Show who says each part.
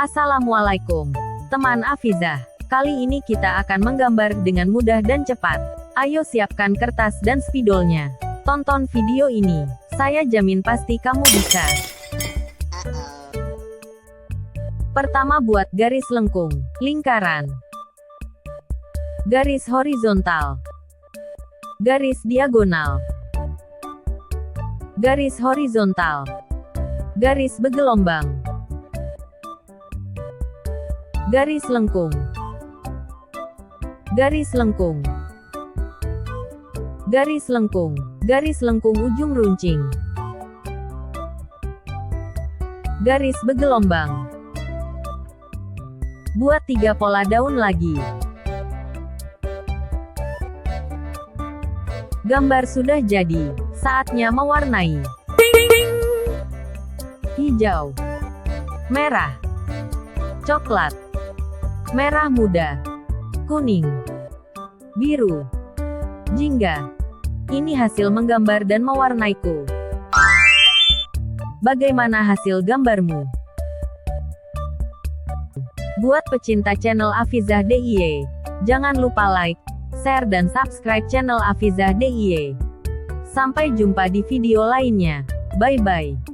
Speaker 1: Assalamualaikum, teman Afizah. Kali ini kita akan menggambar dengan mudah dan cepat. Ayo siapkan kertas dan spidolnya. Tonton video ini. Saya jamin pasti kamu bisa. Pertama, buat garis lengkung, lingkaran, garis horizontal, garis diagonal, garis horizontal, garis bergelombang, garis lengkung, garis lengkung, garis lengkung, garis lengkung ujung runcing, garis bergelombang. Buat 3 pola daun lagi. Gambar sudah jadi. Saatnya mewarnai. Hijau, merah, coklat, merah muda, kuning, biru, jingga. Ini hasil menggambar dan mewarnaiku. Bagaimana hasil gambarmu? Buat pecinta channel Afizah DIY, jangan lupa like, share dan subscribe channel Afizah DIY. Sampai jumpa di video lainnya. Bye-bye.